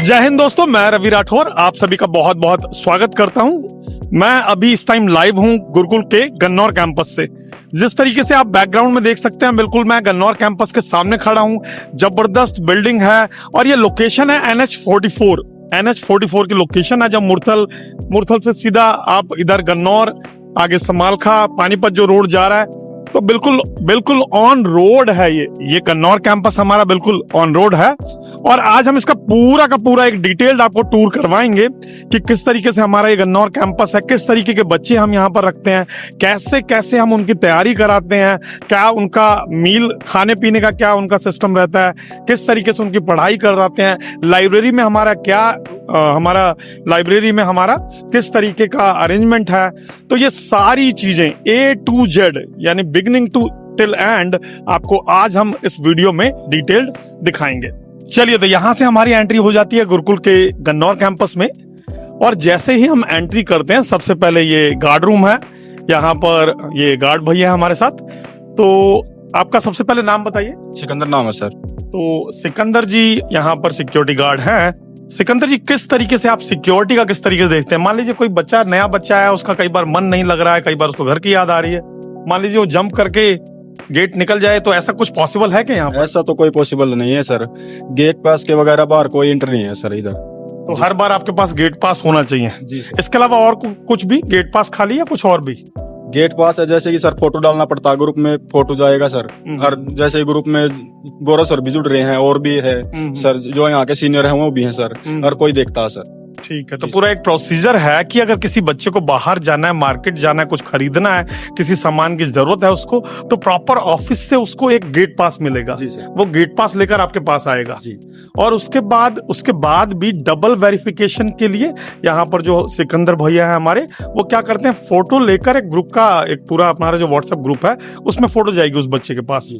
जय हिंद दोस्तों, मैं रवि राठौर आप सभी का बहुत बहुत स्वागत करता हूं। मैं अभी इस टाइम लाइव हूं गुरुकुल के गन्नौर कैंपस से। जिस तरीके से आप बैकग्राउंड में देख सकते हैं, बिल्कुल मैं गन्नौर कैंपस के सामने खड़ा हूं। जबरदस्त बिल्डिंग है और ये लोकेशन है NH44 की लोकेशन है। जब मुरथल से सीधा आप इधर गन्नौर, आगे समालखा, पानीपत जो रोड जा रहा है, तो बिल्कुल ऑन रोड है। ये गन्नौर कैंपस हमारा बिल्कुल ऑन रोड है। और आज हम इसका पूरा का पूरा एक डिटेल्ड आपको टूर करवाएंगे कि किस तरीके से हमारा ये गन्नौर कैंपस है, किस तरीके के बच्चे हम यहाँ पर रखते हैं, कैसे कैसे हम उनकी तैयारी कराते हैं, क्या उनका मील खाने पीने का क्या उनका सिस्टम रहता है, किस तरीके से उनकी पढ़ाई कराते हैं, लाइब्रेरी में हमारा किस तरीके का अरेंजमेंट है। तो ये सारी चीजें A to Z यानी बिगिनिंग टू टिल एंड आपको आज हम इस वीडियो में डिटेल्ड दिखाएंगे। चलिए, तो यहां से हमारी एंट्री हो जाती है गुरुकुल के गन्नौर कैंपस में। और जैसे ही हम एंट्री करते हैं, सबसे पहले ये गार्ड रूम है। यहाँ पर ये गार्ड भैया है हमारे साथ। तो आपका सबसे पहले नाम बताइए। सिकंदर नाम है सर। तो सिकंदर जी यहाँ पर सिक्योरिटी गार्ड हैं। सिकंदर जी, किस तरीके से आप सिक्योरिटी का किस तरीके से देखते हैं? मान लीजिए कोई बच्चा, नया बच्चा है, उसका कई बार मन नहीं लग रहा है, कई बार उसको घर की याद आ रही है, मान लीजिए वो जंप करके गेट निकल जाए, तो ऐसा कुछ पॉसिबल है क्या यहाँ पर? ऐसा तो कोई पॉसिबल नहीं है सर। गेट पास के वगैरह बाहर कोई एंट्री नहीं है सर इधर। तो हर बार आपके पास गेट पास होना चाहिए जी। इसके अलावा और कुछ भी गेट पास खाली या कुछ और भी? गेट पास है, जैसे कि सर फोटो डालना पड़ता है, ग्रुप में फोटो जाएगा सर। हर जैसे ग्रुप में गौरव सर भी जुड़ रहे हैं और भी है सर, जो यहाँ के सीनियर हैं वो भी हैं सर। हर कोई देखता है सर। ठीक है, तो पूरा एक प्रोसीजर है कि अगर किसी बच्चे को बाहर जाना है, मार्केट जाना है, कुछ खरीदना है, किसी सामान की जरूरत है उसको, तो प्रॉपर ऑफिस से उसको एक गेट पास मिलेगा। वो गेट पास लेकर आपके पास आएगा जी। और उसके बाद भी डबल वेरिफिकेशन के लिए यहाँ पर जो सिकंदर भैया है हमारे, वो क्या करते हैं, फोटो लेकर एक ग्रुप का, एक पूरा हमारा जो व्हाट्सएप ग्रुप है उसमें फोटो जाएगी उस बच्चे के पास।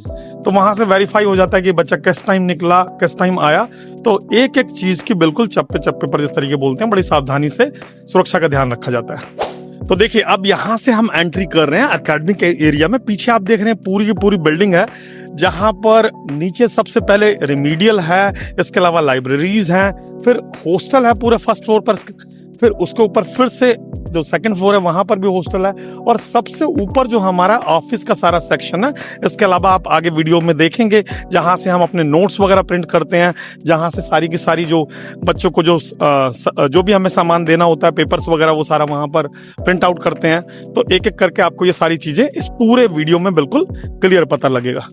तो वहां से वेरीफाई हो जाता है कि बच्चा किस टाइम निकला, किस टाइम आया। तो एक एक चीज की बिल्कुल चप्पे चप्पे पर, जिस तरीके बोलते हैं, बड़ी सावधानी से सुरक्षा का ध्यान रखा जाता है। तो देखिए, अब यहां से हम एंट्री कर रहे हैं एकेडमिक एरिया में। पीछे आप देख रहे हैं पूरी की पूरी बिल्डिंग है, जहां पर नीचे सबसे पहले रिमीडियल है, इसके अलावा लाइब्रेरीज हैं, फिर हॉस्टल है पूरे फर्स्ट फ्लोर पर, फिर उसके ऊपर फिर से जो सेकंड फ्लोर है वहां पर भी हॉस्टल है, और सबसे ऊपर जो हमारा ऑफिस का सारा सेक्शन है। इसके अलावा आप आगे वीडियो में देखेंगे जहां से हम अपने नोट्स वगैरह प्रिंट करते हैं, जहां से सारी की सारी जो बच्चों को जो भी हमें सामान देना होता है, पेपर्स वगैरह, वो सारा वहां पर प्रिंट आउट करते हैं। तो एक एक करके आपको ये सारी चीजें इस पूरे वीडियो में बिल्कुल क्लियर पता लगेगा।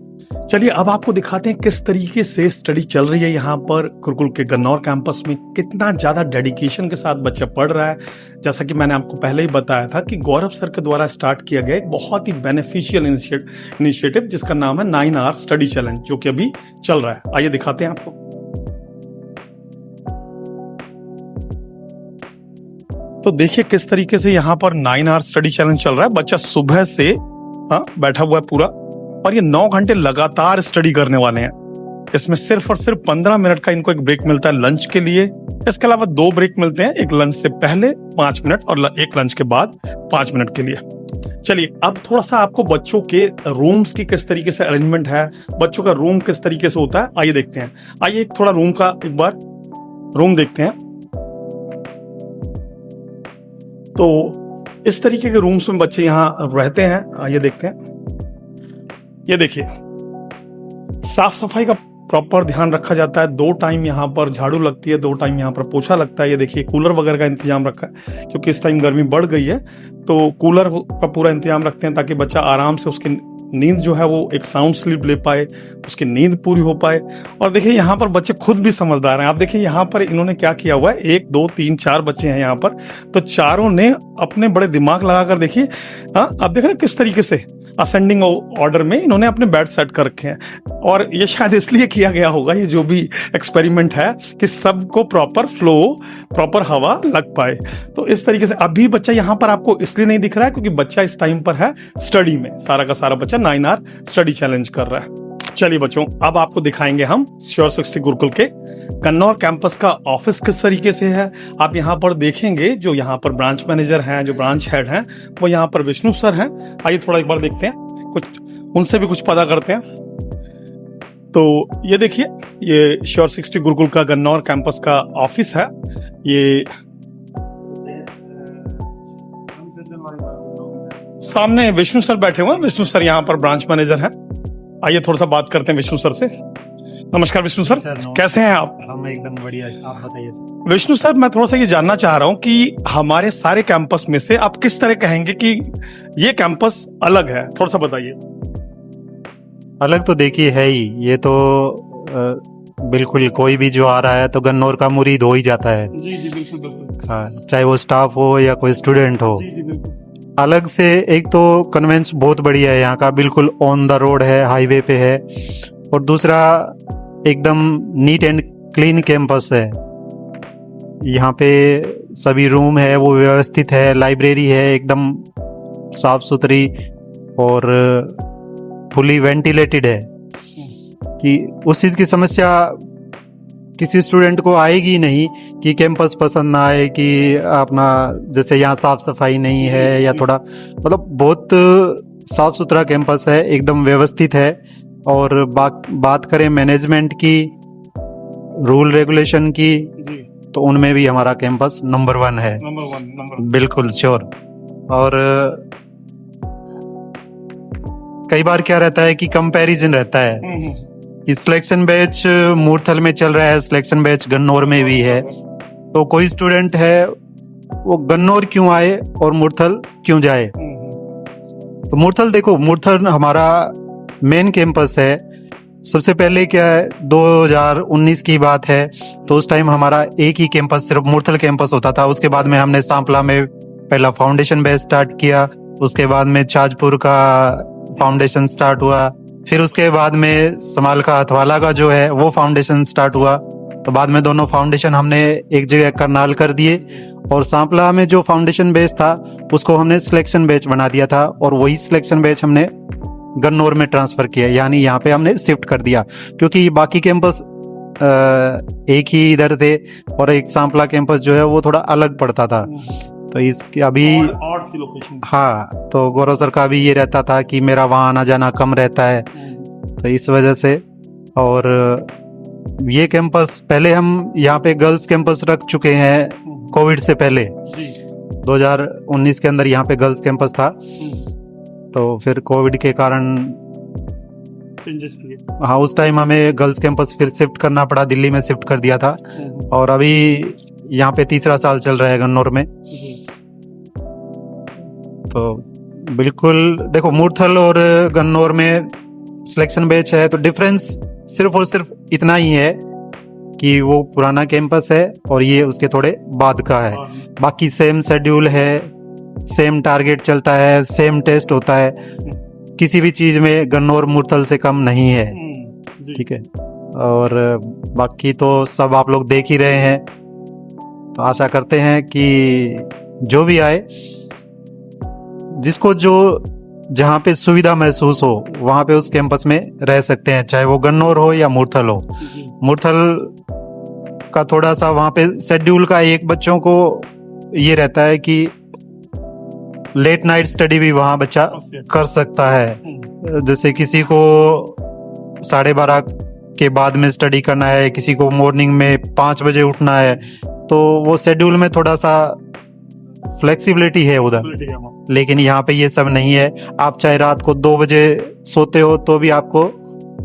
चलिए, अब आपको दिखाते हैं किस तरीके से स्टडी चल रही है यहाँ पर गुरुकुल के गन्नौर कैंपस में। कितना ज्यादा डेडिकेशन के साथ बच्चा पढ़ रहा है। जैसा कि मैंने आपको पहले ही बताया था कि गौरव सर के द्वारा स्टार्ट किया गया एक बहुत ही बेनिफिशियल इनिशिएटिव जिसका नाम है 9 आवर स्टडी चैलेंज, जो कि अभी चल रहा है। आइए दिखाते हैं आपको। तो देखिए किस तरीके से यहाँ पर 9 आवर स्टडी चैलेंज चल रहा है। बच्चा सुबह से बैठा हुआ है पूरा, और ये 9 घंटे लगातार स्टडी करने वाले हैं। इसमें सिर्फ और सिर्फ 15 मिनट का इनको एक ब्रेक मिलता है लंच के लिए। इसके अलावा 2 ब्रेक मिलते हैं, एक लंच से पहले 5 मिनट और एक लंच के बाद 5 मिनट के लिए। चलिए, अब थोड़ा सा आपको बच्चों के रूम्स की किस तरीके से अरेंजमेंट है, बच्चों का रूम किस तरीके से होता है, आइए देखते हैं। आइए थोड़ा रूम का एक बार रूम देखते हैं। तो इस तरीके के रूम्स में बच्चे यहाँ रहते हैं। आइए देखते हैं। ये देखिए, साफ सफाई का प्रॉपर ध्यान रखा जाता है। 2 टाइम यहाँ पर झाड़ू लगती है, 2 टाइम यहाँ पर पोछा लगता है। ये देखिए, कूलर वगैरह का इंतजाम रखा है, क्योंकि इस टाइम गर्मी बढ़ गई है, तो कूलर का पूरा इंतजाम रखते हैं ताकि बच्चा आराम से, उसकी नींद जो है वो एक साउंड स्लीप ले पाए, उसकी नींद पूरी हो पाए। और देखिए, यहाँ पर बच्चे खुद भी समझदार हैं। आप देखिए यहाँ पर इन्होंने क्या किया हुआ है, 1 2 3 4 बच्चे हैं यहाँ पर, तो चारों ने अपने बड़े दिमाग लगाकर, देखिए आप देख रहे हैं किस तरीके से असेंडिंग ऑर्डर में इन्होंने अपने बेड सेट कर रखे हैं। और ये शायद इसलिए किया गया होगा, ये जो भी एक्सपेरिमेंट है, कि सबको प्रॉपर फ्लो, प्रॉपर हवा लग पाए। तो इस तरीके से अभी बच्चा यहाँ पर आपको इसलिए नहीं दिख रहा है क्योंकि बच्चा इस टाइम पर है स्टडी में। सारा का सारा बच्चा 9 आवर स्टडी चैलेंज कर रहा है। चलिए बच्चों, अब आपको दिखाएंगे हम श्योर 60 गुरुकुल के गन्नौर कैंपस का ऑफिस किस तरीके से है। आप यहाँ पर देखेंगे जो यहाँ पर ब्रांच मैनेजर हैं, जो ब्रांच हेड हैं, वो यहाँ पर विष्णु सर हैं। आइए थोड़ा एक बार देखते हैं, कुछ उनसे भी कुछ पता करते हैं। तो ये देखिए, ये श्योर 60 गुरुकुल का गन्नौर कैंपस का ऑफिस है। ये सामने विष्णु सर बैठे हुए हैं। विष्णु सर यहाँ पर ब्रांच मैनेजर हैं। आइए थोड़ा सा बात करते हैं विष्णु सर से। नमस्कार विष्णु सर, कैसे हैं आप? हम एकदम बढ़िया, आप बताइए सर। विष्णु सर, मैं थोड़ा सा ये जानना चाह रहा हूँ कि हमारे सारे कैंपस में से आप किस तरह कहेंगे कि ये कैंपस अलग है? थोड़ा सा बताइए। अलग तो देखिए है ही, ये तो बिल्कुल कोई भी जो आ रहा है तो गन्नौर का मुरीद हो ही जाता है। जी जी बिल्कुल बिल्कुल। हाँ, चाहे वो स्टाफ हो या कोई स्टूडेंट हो। जी जी बिल्कुल। अलग से एक तो कन्वेंस बहुत बढ़िया है यहाँ का, बिल्कुल ऑन द रोड है, हाईवे पे है। और दूसरा एकदम नीट एंड क्लीन कैंपस है। यहाँ पे सभी रूम है वो व्यवस्थित है, लाइब्रेरी है एकदम साफ सुथरी और फुली वेंटिलेटेड है कि उस चीज की समस्या किसी स्टूडेंट को आएगी नहीं कि कैंपस पसंद ना आए, कि अपना जैसे यहाँ साफ सफाई नहीं है या थोड़ा मतलब बहुत साफ सुथरा कैंपस है, एकदम व्यवस्थित है। और बात करें मैनेजमेंट की, रूल रेगुलेशन की, तो उनमें भी हमारा कैंपस नंबर 1 है। नंबर बिल्कुल श्योर। और कई बार क्या रहता है कि कंपैरिजन रहता है कि सिलेक्शन बैच मूर्थल में चल रहा है, सिलेक्शन बैच गन्नौर में भी है, तो कोई स्टूडेंट है वो गन्नौर क्यों आए और मूर्थल क्यों जाए? तो मूर्थल देखो, मूर्थल हमारा मेन कैंपस है। सबसे पहले क्या है, 2019 की बात है, तो उस टाइम हमारा एक ही कैंपस सिर्फ मूर्थल कैंपस होता था। उसके बाद में हमने सांपला में पहला फाउंडेशन बैच स्टार्ट किया, उसके बाद में छाजपुर का फाउंडेशन स्टार्ट हुआ, फिर उसके बाद में समाल का हथवाला का जो है वो फाउंडेशन स्टार्ट हुआ। तो बाद में दोनों फाउंडेशन हमने एक जगह करनाल कर दिए और सांपला में जो फाउंडेशन बैच था उसको हमने सिलेक्शन बैच बना दिया था और वही सिलेक्शन बैच हमने गन्नौर में ट्रांसफर किया, यानी यहाँ पे हमने शिफ्ट कर दिया, क्योंकि बाकी कैंपस एक ही इधर थे और एक सांपला कैंपस जो है वो थोड़ा अलग पड़ता था। तो इसके अभी हाँ, तो गौरव सर का भी ये रहता था कि मेरा वहाँ आना जाना कम रहता है, तो इस वजह से। और ये कैंपस पहले हम यहाँ पे गर्ल्स कैंपस रख चुके हैं कोविड से पहले। 2019 के अंदर यहाँ पे गर्ल्स कैंपस था, तो फिर कोविड के कारण चेंजेस किए। हाँ, उस टाइम हमें गर्ल्स कैंपस फिर शिफ्ट करना पड़ा, दिल्ली में शिफ्ट कर दिया था। और अभी यहाँ पे तीसरा साल चल रहा है गन्नौर में। तो बिल्कुल देखो, मूर्थल और गन्नौर में सिलेक्शन बैच है तो डिफरेंस सिर्फ और सिर्फ इतना ही है कि वो पुराना कैंपस है और ये उसके थोड़े बाद का है। बाकी सेम शेड्यूल है, सेम टारगेट चलता है, सेम टेस्ट होता है, किसी भी चीज में गन्नौर मूर्थल से कम नहीं है। ठीक है, और बाकी तो सब आप लोग देख ही रहे हैं। तो आशा करते हैं कि जो भी आए, जिसको जो जहाँ पे सुविधा महसूस हो वहां पे उस कैंपस में रह सकते हैं, चाहे वो गन्नौर हो या मूर्थल हो। मूर्थल का थोड़ा सा वहां पे शेड्यूल का एक बच्चों को ये रहता है कि लेट नाइट स्टडी भी वहां बच्चा कर सकता है। जैसे किसी को 12:30 के बाद में स्टडी करना है, किसी को मॉर्निंग में 5 बजे उठना है, तो वो शेड्यूल में थोड़ा सा फ्लेक्सिबिलिटी है उधर। लेकिन यहाँ पे ये सब नहीं है। आप चाहे रात को 2 बजे सोते हो तो भी आपको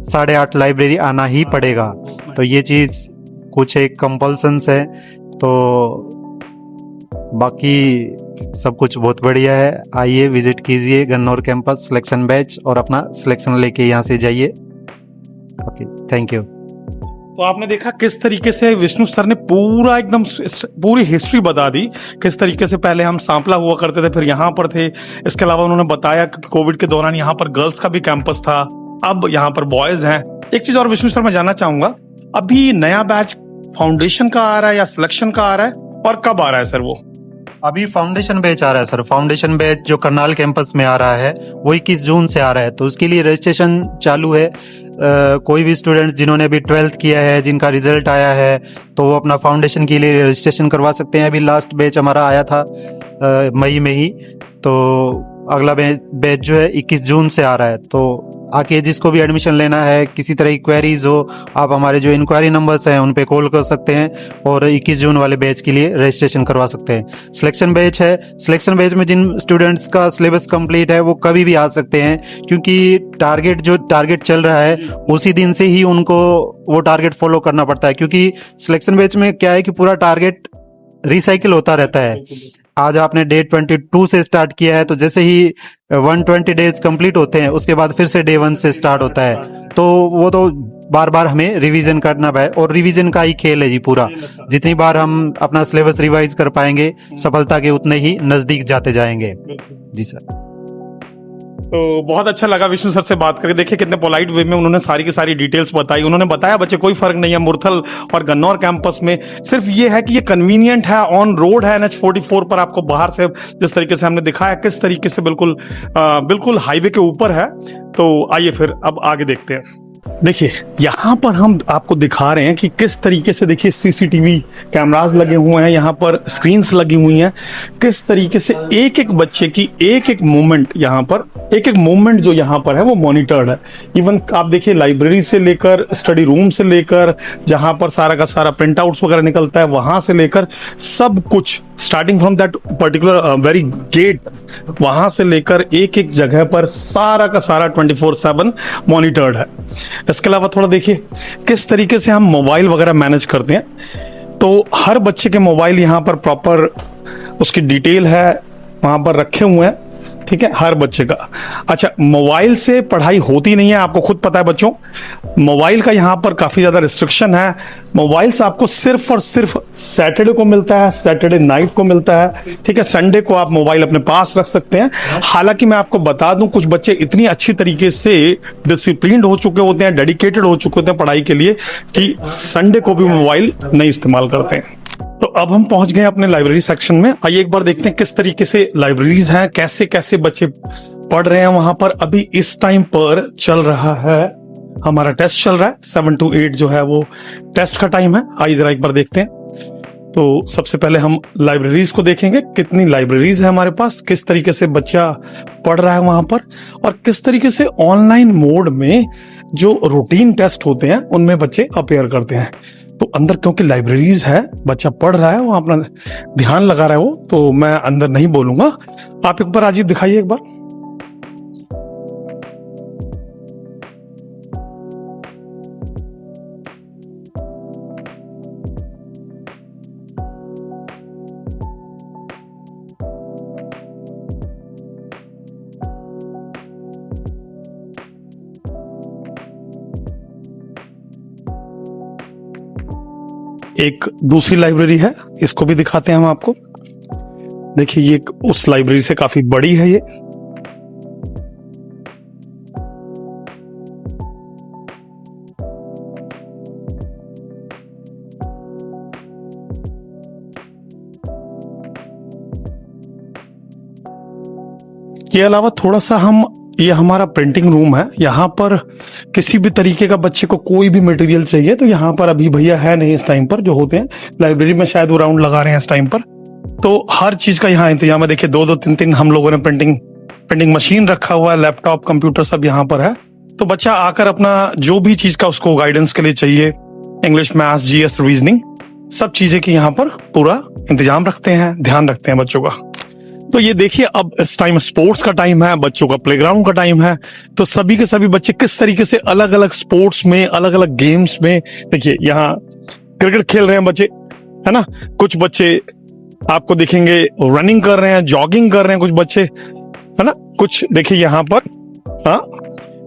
8:30 लाइब्रेरी आना ही पड़ेगा। तो ये चीज कुछ एक कंपल्सन्स है। तो बाकी सब कुछ बहुत बढ़िया है। आइए विजिट कीजिए गन्नौर कैंपस सिलेक्शन बैच और अपना सिलेक्शन लेके यहाँ से जाइए। Okay, thank you. तो आपने देखा किस तरीके से विष्णु सर ने पूरा एकदम पूरी हिस्ट्री बता दी, किस तरीके से पहले हम सांपला हुआ करते थे, फिर यहाँ पर थे। इसके अलावा उन्होंने बताया कि कोविड के दौरान यहाँ पर गर्ल्स का भी कैंपस था, अब यहाँ पर बॉयज हैं। एक चीज और विष्णु सर मैं जानना चाहूंगा, अभी नया बैच फाउंडेशन का आ रहा है या सिलेक्शन का आ रहा है, और कब आ रहा है सर वो? अभी फाउंडेशन बैच आ रहा है सर। फाउंडेशन बैच जो करनाल कैंपस में आ रहा है वो 21 जून से आ रहा है, तो उसके लिए रजिस्ट्रेशन चालू है। कोई भी स्टूडेंट जिन्होंने अभी 12th किया है, जिनका रिजल्ट आया है, तो वो अपना फाउंडेशन के लिए रजिस्ट्रेशन करवा सकते हैं। अभी लास्ट बैच हमारा आया था मई में ही, तो अगला बैच जो है 21 जून से आ रहा है। तो आके जिसको भी एडमिशन लेना है, किसी तरह की क्वेरीज हो, आप हमारे जो इंक्वायरी नंबर्स हैं उन पे कॉल कर सकते हैं और 21 जून वाले बैच के लिए रजिस्ट्रेशन करवा सकते हैं। सिलेक्शन बैच है, सिलेक्शन बैच में जिन स्टूडेंट्स का सिलेबस कंप्लीट है वो कभी भी आ सकते हैं, क्योंकि टारगेट चल रहा है उसी दिन से ही उनको वो टारगेट फॉलो करना पड़ता है, क्योंकि सिलेक्शन बैच में क्या है कि पूरा टारगेट रिसाइकिल होता रहता है। आज आपने डे 22 से स्टार्ट किया है, तो जैसे ही 120 डेज कंप्लीट होते हैं उसके बाद फिर से डे 1 से स्टार्ट होता है, तो वो तो बार बार हमें रिवीजन करना है और रिवीजन का ही खेल है जी पूरा। जितनी बार हम अपना सिलेबस रिवाइज कर पाएंगे सफलता के उतने ही नजदीक जाते जाएंगे। जी सर। तो बहुत अच्छा लगा विष्णु सर से बात करके। देखिए कितने पोलाइट वे में उन्होंने सारी की सारी डिटेल्स बताई। उन्होंने बताया बच्चे कोई फर्क नहीं है मुरथल और गन्नौर कैंपस में, सिर्फ ये है कि ये कन्वीनियंट है, ऑन रोड है, NH 44 पर आपको बाहर से जिस तरीके से हमने दिखाया किस तरीके से बिल्कुल हाईवे के ऊपर है। तो आइए फिर अब आगे देखते हैं। देखिए यहाँ पर हम आपको दिखा रहे हैं कि किस तरीके से, देखिए सीसीटीवी कैमरास लगे हुए हैं, यहाँ पर स्क्रीन्स लगी हुई हैं, किस तरीके से एक एक बच्चे की एक एक मूवमेंट, यहाँ पर एक एक मूवमेंट जो यहाँ पर है वो मॉनिटर्ड है। इवन आप देखिए लाइब्रेरी से लेकर स्टडी रूम से लेकर जहाँ पर सारा का सारा प्रिंट आउट्स वगैरह निकलता है वहां से लेकर सब कुछ, starting from that particular very gate, वहां से लेकर एक एक जगह पर सारा का सारा 24/7 मॉनिटर्ड है। इसके अलावा थोड़ा देखिए किस तरीके से हम मोबाइल वगैरह मैनेज करते हैं। तो हर बच्चे के मोबाइल यहाँ पर प्रॉपर उसकी डिटेल है वहां पर रखे हुए हैं, ठीक है, हर बच्चे का। अच्छा, मोबाइल से पढ़ाई होती नहीं है, आपको खुद पता है बच्चों, मोबाइल का यहाँ पर काफी ज्यादा रिस्ट्रिक्शन है। मोबाइल से आपको सिर्फ और सिर्फ सैटरडे को मिलता है, सैटरडे नाइट को मिलता है, ठीक है। संडे को आप मोबाइल अपने पास रख सकते हैं। हालांकि मैं आपको बता दूं कुछ बच्चे इतनी अच्छी तरीके से डिसिप्लिन्ड हो चुके होते हैं, डेडिकेटेड हो चुके होते हैं पढ़ाई के लिए कि संडे को भी मोबाइल नहीं इस्तेमाल करते हैं। तो अब हम पहुंच गए अपने लाइब्रेरी सेक्शन में। आइए एक बार देखते हैं किस तरीके से लाइब्रेरीज हैं, कैसे कैसे बच्चे पढ़ रहे हैं वहां पर। अभी इस टाइम पर चल रहा है हमारा टेस्ट चल रहा है, 7 to 8 जो है वो टेस्ट का टाइम है। आइए जरा एक बार देखते हैं। तो सबसे पहले हम लाइब्रेरीज को देखेंगे, कितनी लाइब्रेरीज है हमारे पास, किस तरीके से बच्चा पढ़ रहा है वहां पर, और किस तरीके से ऑनलाइन मोड में जो रूटीन टेस्ट होते हैं उनमें बच्चे अपेयर करते हैं। तो अंदर क्योंकि लाइब्रेरीज है, बच्चा पढ़ रहा है, वो अपना ध्यान लगा रहा है, वो तो मैं अंदर नहीं बोलूंगा। आप एक बार राजीव दिखाइए एक बार। एक दूसरी लाइब्रेरी है, इसको भी दिखाते हैं हम आपको। देखिए ये उस लाइब्रेरी से काफी बड़ी है ये। के अलावा थोड़ा सा हम, ये हमारा प्रिंटिंग रूम है, यहाँ पर किसी भी तरीके का बच्चे को कोई भी मटेरियल चाहिए तो यहाँ पर अभी भैया है नहीं इस टाइम पर, जो होते हैं लाइब्रेरी में शायद वो राउंड लगा रहे हैं इस टाइम पर। तो हर चीज का यहाँ इंतजाम है। देखिए 2-2 3-3 हम लोगों ने प्रिंटिंग मशीन रखा हुआ है, लैपटॉप कंप्यूटर सब यहाँ पर है। तो बच्चा आकर अपना जो भी चीज का उसको गाइडेंस के लिए चाहिए, इंग्लिश, मैथ्स, GS, रीजनिंग, सब चीजें की यहाँ पर पूरा इंतजाम रखते हैं, ध्यान रखते हैं बच्चों का। तो ये देखिए अब इस टाइम स्पोर्ट्स का टाइम है, बच्चों का प्लेग्राउंड का टाइम है। तो सभी के सभी बच्चे किस तरीके से अलग अलग स्पोर्ट्स में, अलग अलग गेम्स में, देखिए यहाँ क्रिकेट खेल रहे हैं बच्चे, है ना, कुछ बच्चे आपको दिखेंगे रनिंग कर रहे हैं, जॉगिंग कर रहे हैं कुछ बच्चे, है ना, कुछ देखिए यहाँ पर, हाँ,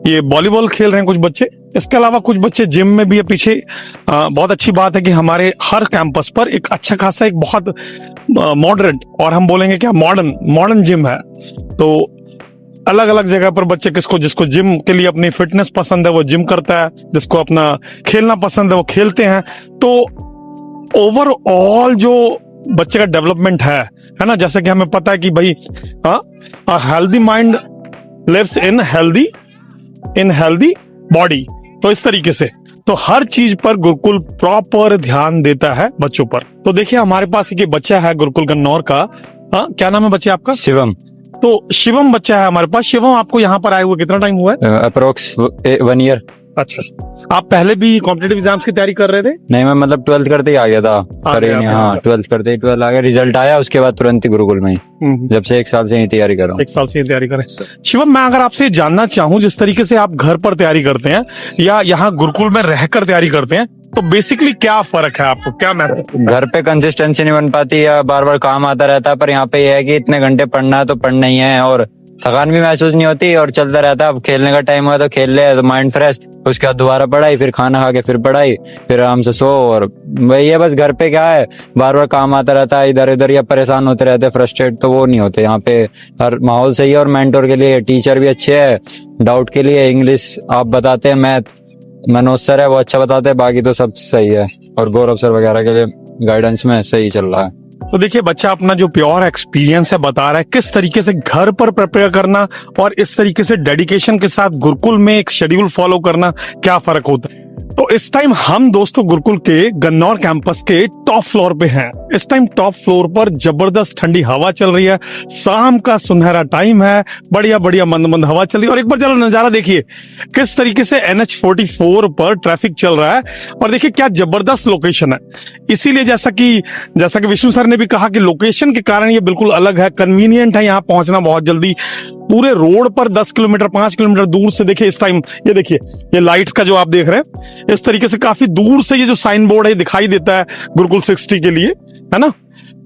ये वॉलीबॉल खेल रहे हैं कुछ बच्चे। इसके अलावा कुछ बच्चे जिम में भी है पीछे। बहुत अच्छी बात है कि हमारे हर कैंपस पर एक अच्छा खासा, एक बहुत मॉडर्न, और हम बोलेंगे क्या, मॉडर्न जिम है। तो अलग अलग जगह पर बच्चे जिसको जिम के लिए अपनी फिटनेस पसंद है वो जिम करता है, जिसको अपना खेलना पसंद है वो खेलते हैं। तो ओवरऑल जो बच्चे का डेवलपमेंट है ना, जैसे कि हमें पता है कि भाई healthy mind lives in healthy body, तो इस तरीके से तो हर चीज पर गुरुकुल प्रॉपर ध्यान देता है बच्चों पर। तो देखिए हमारे पास एक बच्चा है गुरुकुल गन्नौर का। क्या नाम है बच्चे आपका? शिवम। तो शिवम बच्चा है हमारे पास। शिवम, आपको यहाँ पर आए हुए कितना टाइम हुआ है? Approx 1 year. अच्छा, आप पहले भी कॉम्पिटेटिव एग्जाम्स की तैयारी कर रहे थे? नहीं, मैं मतलब 12th करते ही आ गया था। करे गया नहीं, था। हाँ 12th करते ही 12 आ गया, रिजल्ट आया उसके बाद तुरंत ही गुरुकुल में ही। जब से 1 साल से ही तैयारी कर रहा हूँ। 1 साल से ये तैयारी करें। शिवम, मैं अगर आपसे जानना चाहूँ, जिस तरीके से आप घर पर तैयारी करते हैं या यहाँ गुरुकुल में रहकर तैयारी करते हैं, तो बेसिकली क्या फर्क है आपको, क्या मैटर? घर पे कंसिस्टेंसी नहीं बन पाती या बार बार काम आता रहता है, पर यहाँ पे ये है कि इतने घंटे पढ़ना है तो पढ़ना ही है, और थकान भी महसूस नहीं होती और चलता रहता है। अब खेलने का टाइम हुआ तो खेल ले तो माइंड फ्रेश, उसके बाद दोबारा पढ़ाई, फिर खाना खा के फिर पढ़ाई, फिर आराम से सो। और वही है, बस घर पे क्या है, बार बार काम आता रहता है इधर उधर, या परेशान होते रहते हैं, फ्रस्ट्रेट तो वो नहीं होते। यहाँ पे हर माहौल सही है और मेंटोर के लिए टीचर भी अच्छे है, डाउट के लिए इंग्लिश आप बताते हैं, मैथ मनोज सर है वो अच्छा बताते हैं, बाकी तो सब सही है। और गौरव सर वगैरह के लिए गाइडेंस में सही चल रहा है। तो देखिए, बच्चा अपना जो प्योर एक्सपीरियंस है बता रहा है, किस तरीके से घर पर प्रिपेयर करना और इस तरीके से डेडिकेशन के साथ गुरुकुल में एक शेड्यूल फॉलो करना, क्या फर्क होता है। तो इस टाइम हम दोस्तों गुरुकुल के गन्नौर कैंपस के टॉप फ्लोर पे हैं। इस टाइम टॉप फ्लोर पर जबरदस्त ठंडी हवा चल रही है, शाम का सुनहरा टाइम है, बढ़िया बढ़िया मंद मंद हवा चल रही है। और एक बार जरा नजारा देखिए, किस तरीके से NH44 पर ट्रैफिक चल रहा है, और देखिए क्या जबरदस्त लोकेशन है। इसीलिए जैसा कि विष्णु सर ने भी कहा कि लोकेशन के कारण ये बिल्कुल अलग है, कन्वीनियंट है यहाँ पहुंचना बहुत जल्दी। पूरे रोड पर 10 किलोमीटर 5 किलोमीटर दूर से देखिए, इस टाइम ये देखिए, ये लाइट्स का जो आप देख रहे हैं, इस तरीके से काफी दूर से ये जो साइन बोर्ड है दिखाई देता है गुरुकुल 60 के लिए, है ना।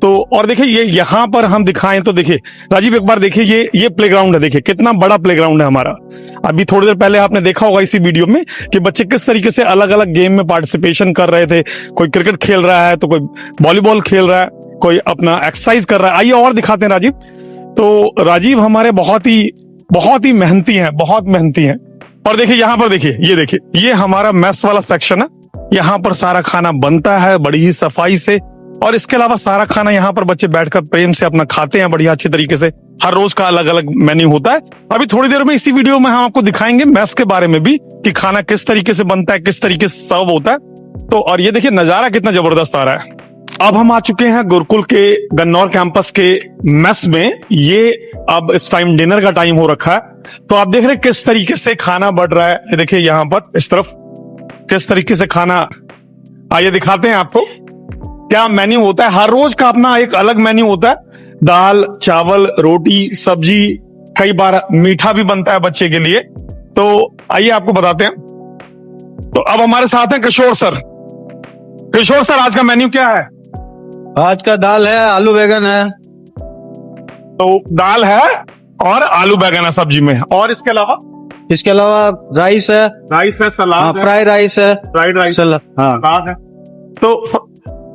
तो और देखिए, ये यहाँ पर हम दिखाएं तो देखिए राजीव, एक बार देखिए, ये प्लेग्राउंड है, देखिए कितना बड़ा प्लेग्राउंड है हमारा। अभी थोड़ी देर पहले आपने देखा होगा इसी वीडियो में कि बच्चे किस तरीके से अलग अलग गेम में पार्टिसिपेशन कर रहे थे। कोई क्रिकेट खेल रहा है, तो कोई वॉलीबॉल खेल रहा है, कोई अपना एक्सरसाइज कर रहा है। आइए और दिखाते हैं राजीव। तो राजीव हमारे बहुत ही मेहनती हैं, बहुत मेहनती हैं। और देखिए यहाँ पर देखिए, ये देखिए, ये हमारा मेस वाला सेक्शन है। यहाँ पर सारा खाना बनता है बड़ी ही सफाई से, और इसके अलावा सारा खाना यहाँ पर बच्चे बैठकर प्रेम से अपना खाते हैं बढ़िया अच्छी तरीके से। हर रोज का अलग अलग मेन्यू होता है। अभी थोड़ी देर में इसी वीडियो में हम आपको दिखाएंगे मेस के बारे में भी, कि खाना किस तरीके से बनता है, किस तरीके से सर्व होता है। तो और ये देखिए नजारा कितना जबरदस्त आ रहा है। अब हम आ चुके हैं गुरुकुल के गन्नौर कैंपस के मेस में। ये अब इस टाइम डिनर का टाइम हो रखा है, तो आप देख रहे हैं किस तरीके से खाना बढ़ रहा है। ये देखिए यहाँ पर इस तरफ किस तरीके से खाना, आइए दिखाते हैं आपको क्या मेन्यू होता है। हर रोज का अपना एक अलग मेन्यू होता है, दाल चावल रोटी सब्जी, कई बार मीठा भी बनता है बच्चे के लिए। तो आइए आपको बताते हैं। तो अब हमारे साथ हैं किशोर सर। किशोर सर, आज का मेन्यू क्या है? आज का दाल है, आलू बैगन है। तो दाल है और आलू बैगन है सब्जी में, और इसके अलावा राइस है, सलाद है, फ्राई राइस है, फ्राइड राइस, सलाद है। तो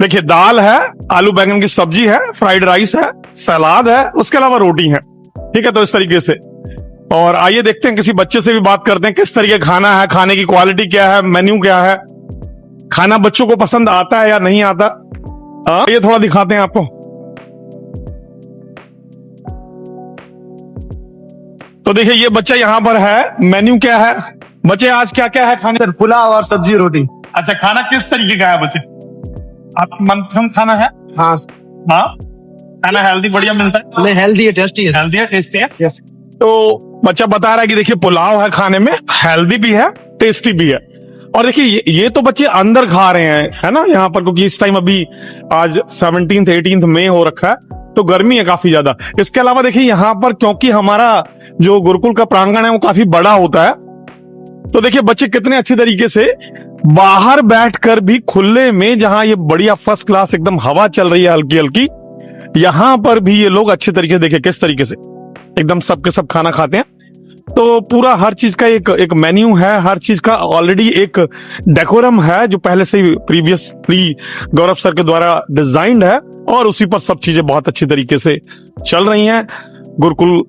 देखिए, दाल है, आलू बैगन की सब्जी है, फ्राइड राइस है, सलाद है, उसके अलावा रोटी है। ठीक है, तो इस तरीके से। और आइए देखते हैं, किसी बच्चे से भी बात करते हैं, किस तरीके खाना है, खाने की क्वालिटी क्या है, मेन्यू क्या है, खाना बच्चों को पसंद आता है या नहीं आता। ये थोड़ा दिखाते हैं आपको। तो देखिए, ये बच्चा यहाँ पर है, मेन्यू क्या है बच्चे, आज क्या क्या है खाने? पुलाव और सब्जी रोटी। अच्छा, खाना किस तरीके का है बच्चे? आपका मनपसंद खाना है? हाँ हाँ, खाना हेल्दी बढ़िया मिलता है? नहीं, हेल्दी है, टेस्टी है। हेल्दी है, टेस्टी है। यस। तो बच्चा बता रहा है कि देखिए पुलाव है खाने में, हेल्दी भी है, टेस्टी भी है। और देखिए ये तो बच्चे अंदर खा रहे हैं, है ना, यहाँ पर, क्योंकि इस टाइम अभी आज 17 18 मई हो रखा है, तो गर्मी है काफी ज्यादा। इसके अलावा देखिए यहाँ पर, क्योंकि हमारा जो गुरुकुल का प्रांगण है वो काफी बड़ा होता है, तो देखिए बच्चे कितने अच्छी तरीके से बाहर बैठकर भी खुले में, जहां ये बढ़िया फर्स्ट क्लास एकदम हवा चल रही है हल्की हल्की, यहां पर भी ये लोग अच्छे तरीके से देखिए किस तरीके से एकदम सबके सब खाना खाते हैं। तो पूरा हर चीज का एक मेन्यू है, हर चीज का ऑलरेडी एक डेकोरम है जो पहले से ही प्रीवियसली गौरव सर के द्वारा डिजाइंड है, और उसी पर सब चीजें बहुत अच्छी तरीके से चल रही हैं। गुरुकुल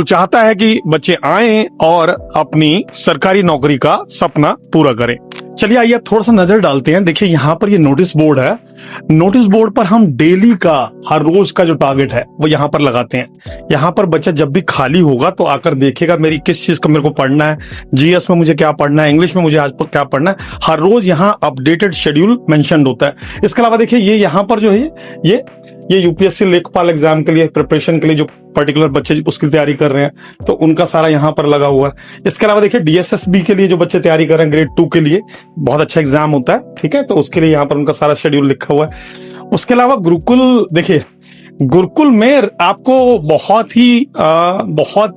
चाहता है कि बच्चे आए और अपनी सरकारी नौकरी का सपना पूरा करें। चलिए आइए अब थोड़ा सा नजर डालते हैं। देखिए यहाँ पर ये नोटिस बोर्ड है, नोटिस बोर्ड पर हम डेली का, हर रोज का जो टारगेट है वो यहाँ पर लगाते हैं। यहाँ पर बच्चा जब भी खाली होगा तो आकर देखेगा मेरी किस चीज का मेरे को पढ़ना है, जीएस में मुझे क्या पढ़ना है, इंग्लिश में मुझे आज क्या पढ़ना है। हर रोज यहाँ अपडेटेड शेड्यूल मेंशन्ड होता है। इसके अलावा देखिए ये यहाँ पर जो है ये यूपीएससी लेखपाल एग्जाम के लिए प्रिपरेशन के लिए जो पर्टिकुलर बच्चे उसकी तैयारी कर रहे हैं तो उनका सारा यहाँ पर लगा हुआ है। इसके अलावा देखिए डीएसएसबी के लिए जो बच्चे तैयारी कर रहे हैं ग्रेड 2 के लिए, बहुत अच्छा एग्जाम होता है, ठीक है, तो उसके लिए यहाँ पर उनका सारा शेड्यूल लिखा हुआ है। उसके अलावा गुरुकुल, देखिए गुरुकुल में आपको बहुत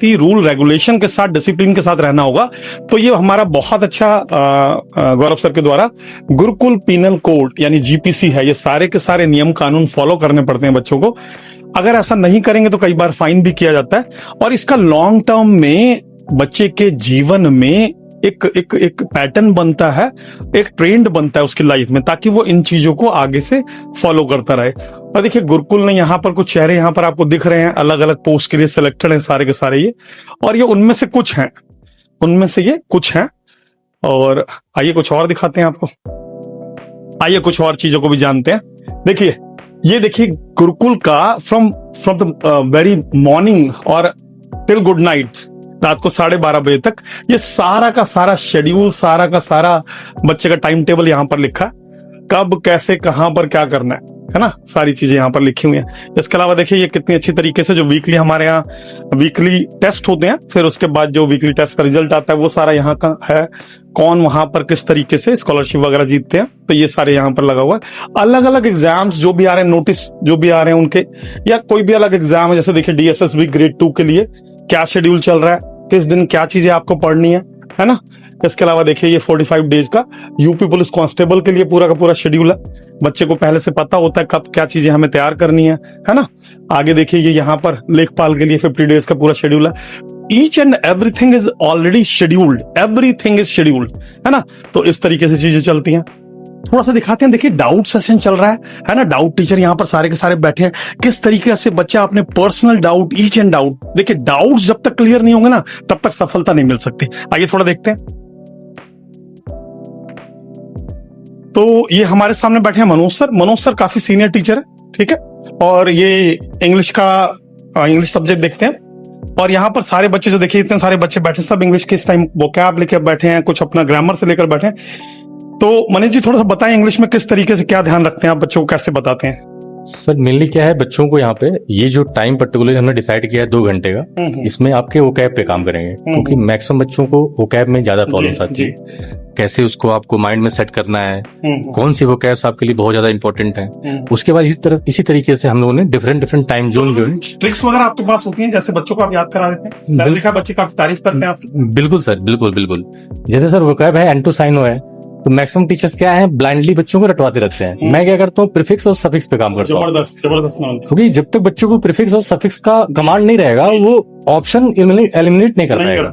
ही रूल रेगुलेशन के साथ, डिसिप्लिन के साथ रहना होगा। तो ये हमारा बहुत अच्छा गौरव सर के द्वारा गुरुकुल पीनल कोड यानी जीपीसी है, ये सारे के सारे नियम कानून फॉलो करने पड़ते हैं बच्चों को। अगर ऐसा नहीं करेंगे तो कई बार फाइन भी किया जाता है, और इसका लॉन्ग टर्म में बच्चे के जीवन में एक पैटर्न बनता है, एक ट्रेंड बनता है उसकी लाइफ में, ताकि वो इन चीजों को आगे से फॉलो करता रहे। और देखिए गुरुकुल ने यहाँ पर कुछ चेहरे यहाँ पर आपको दिख रहे हैं, अलग अलग पोस्ट के लिए सिलेक्टेड हैं सारे के सारे ये, और ये उनमें से कुछ हैं, उनमें से ये कुछ हैं। और आइए कुछ और दिखाते हैं आपको, आइए कुछ और चीजों को भी जानते हैं। देखिए ये देखिए गुरुकुल का फ्रॉम द वेरी मॉर्निंग और टिल गुड नाइट, रात को 12:30 बजे तक, ये सारा का सारा शेड्यूल, सारा का सारा बच्चे का टाइम टेबल यहाँ पर लिखा है, कब कैसे कहां पर क्या करना है ना, सारी चीजें यहाँ पर लिखी हुई हैं। इसके अलावा देखिए ये कितनी अच्छी तरीके से जो वीकली हमारे यहाँ वीकली टेस्ट होते हैं, फिर उसके बाद जो वीकली टेस्ट का रिजल्ट आता है वो सारा यहाँ का है, कौन वहां पर किस तरीके से स्कॉलरशिप वगैरह जीतते हैं, तो ये सारे यहाँ पर लगा हुआ है। अलग अलग एग्जाम्स जो भी आ रहे हैं, नोटिस जो भी आ रहे हैं उनके, या कोई भी अलग एग्जाम है, जैसे देखिए डीएसएसबी ग्रेड 2 के लिए क्या शेड्यूल चल रहा है, किस दिन क्या चीजें आपको पढ़नी है ना। इसके अलावा देखिए ये 45 डेज का यूपी पुलिस कांस्टेबल के लिए पूरा का पूरा शेड्यूल है, बच्चे को पहले से पता होता है कब क्या चीजें हमें तैयार करनी है ना। आगे देखिए ये यहाँ पर लेखपाल के लिए 50 डेज का पूरा शेड्यूल है। Each and everything is already scheduled, everything is scheduled, है ना। तो इस तरीके से चीजें चलती हैं। थोड़ा सा दिखाते हैं, देखिए डाउट सेशन चल रहा है ना, डाउट टीचर यहाँ पर सारे के सारे बैठे हैं, किस तरीके से बच्चा अपने personal doubt, each and doubt, देखिए डाउट्स जब तक क्लियर नहीं होंगे ना तब तक सफलता नहीं मिल सकती। आइए थोड़ा देखते हैं। तो ये हमारे सामने बैठे हैं मनोज सर काफी सीनियर टीचर है, ठीक है, और ये इंग्लिश सब्जेक्ट देखते हैं। और यहाँ पर सारे बच्चे जो देखिए इतने सारे बच्चे बैठे, सब इंग्लिश के इस टाइम वोकैब लेकर बैठे हैं, कुछ अपना ग्रामर से लेकर बैठे हैं। तो मनीष जी थोड़ा सा बताएं इंग्लिश में किस तरीके से क्या ध्यान रखते हैं आप, बच्चों को कैसे बताते हैं? सर मेनली क्या है, बच्चों को यहाँ पे ये जो टाइम पर्टिकुलर हमने डिसाइड किया है 2 घंटे का, इसमें आपके वोकैब पे काम करेंगे, क्योंकि मैक्सिमम बच्चों को वोकैब में ज्यादा प्रॉब्लम्स आती है। कैसे उसको आपको माइंड में सेट करना है, कौन सी वोकैब्स आपके लिए बहुत ज्यादा इंपॉर्टेंट है। उसके बाद इसी तरीके से हम लोगों ने डिफरेंट टाइम जोन जो है, ट्रिक्स वगैरह आपके पास होती हैं, जैसे बच्चों को आप याद करा देते हैं। लिखा बच्चे काफी तारीफ करते हैं आपकी। बिल्कुल सर, बिल्कुल। जैसे सर वोकैब है एंड टू साइनो है, तो मैक्सिमम टीचर्स क्या है ब्लाइंडली बच्चों को रटवाते रहते हैं। मैं क्या करता हूँ, प्रीफिक्स और सफिक्स पे काम करता हूँ। जबरदस्त क्योंकि जब तक बच्चों को प्रीफिक्स और सफिक्स का कमांड नहीं रहेगा, वो ऑप्शन एलिमिनेट नहीं कर पाएगा।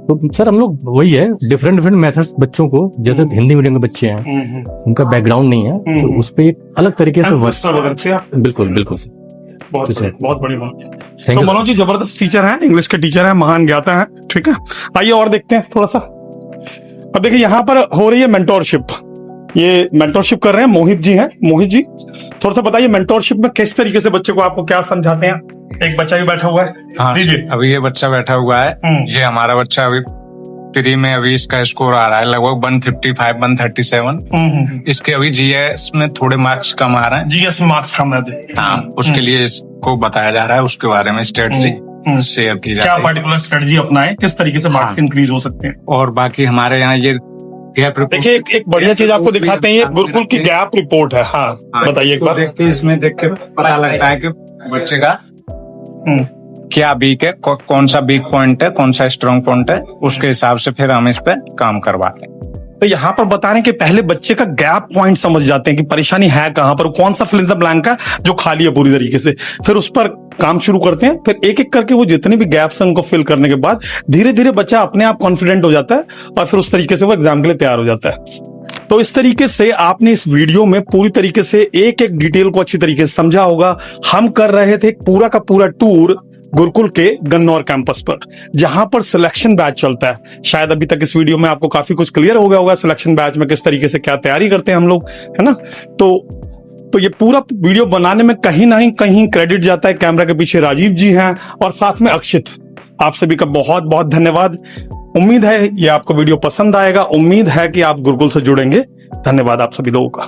तो सर हम लोग वही है, डिफरेंट मेथड्स बच्चों को, जैसे हिंदी मीडियम के बच्चे हैं, उनका बैकग्राउंड नहीं है, तो उस पे एक अलग तरीके से बिल्कुल सर। बहुत बड़ी बात। तो मनोज जी जबरदस्त टीचर हैं, इंग्लिश के टीचर हैं, महान ज्ञाता हैं, ठीक है। आइए और देखते हैं थोड़ा सा। अब देखिए यहाँ पर हो रही है मेंटोरशिप, ये मेंटोरशिप कर रहे हैं मोहित जी हैं। मोहित जी थोड़ा सा बताइए मेंटोरशिप में किस तरीके से बच्चे को आपको क्या समझाते हैं? एक बच्चा भी बैठा हुआ है। हाँ, अभी ये बच्चा बैठा हुआ है, ये हमारा बच्चा अभी 3 में अभी इसका स्कोर आ रहा है लगभग 155, 137। इसके अभी जीएस में थोड़े मार्क्स कम आ रहे हैं। जीएस में मार्क्स कम है, हाँ, उसके लिए इसको बताया जा रहा है, उसके बारे में स्ट्रेटजी शेयर की जा रही है। क्या पर्टिकुलर स्ट्रेटजी अपनाएं, किस तरीके से मार्क्स इंक्रीज हो सकते हैं? और बाकी हमारे यहाँ ये गैप रिपोर्ट, देखिए एक बढ़िया चीज आपको दिखाते हैं, ये गुरुकुल की गैप रिपोर्ट है। हाँ बताइए एक बार। देख के इसमें देख के पता लगता है कि बच्चे का क्या वीक है, कौन सा वीक पॉइंट है, कौन सा स्ट्रॉन्ग पॉइंट है, उसके हिसाब से फिर हम इस पे काम करवाते हैं। तो यहाँ पर बता रहे हैं कि पहले बच्चे का गैप पॉइंट समझ जाते हैं कि परेशानी है कहां पर, कौन सा फिल इन द ब्लैंक है जो खाली है पूरी तरीके से, फिर उस पर काम शुरू करते हैं। फिर एक एक करके वो जितने भी गैप्स हैं उनको फिल करने के बाद धीरे धीरे बच्चा अपने आप कॉन्फिडेंट हो जाता है और फिर उस तरीके से वो एग्जाम के लिए तैयार हो जाता है। तो इस तरीके से आपने इस वीडियो में पूरी तरीके से एक एक डिटेल को अच्छी तरीके से समझा होगा। हम कर रहे थे पूरा का पूरा टूर गुरुकुल के गन्नौर कैंपस पर, जहां पर सिलेक्शन बैच चलता है। शायद अभी तक इस वीडियो में आपको काफी कुछ क्लियर हो गया होगा, सिलेक्शन बैच में किस तरीके से क्या तैयारी करते हैं हम लोग, है ना। तो ये पूरा वीडियो बनाने में कहीं ना कहीं क्रेडिट जाता है, कैमरा के पीछे राजीव जी हैं और साथ में अक्षित। आप सभी का बहुत बहुत धन्यवाद। उम्मीद है ये आपको वीडियो पसंद आएगा, उम्मीद है कि आप गुरुकुल से जुड़ेंगे। धन्यवाद आप सभी लोगों का।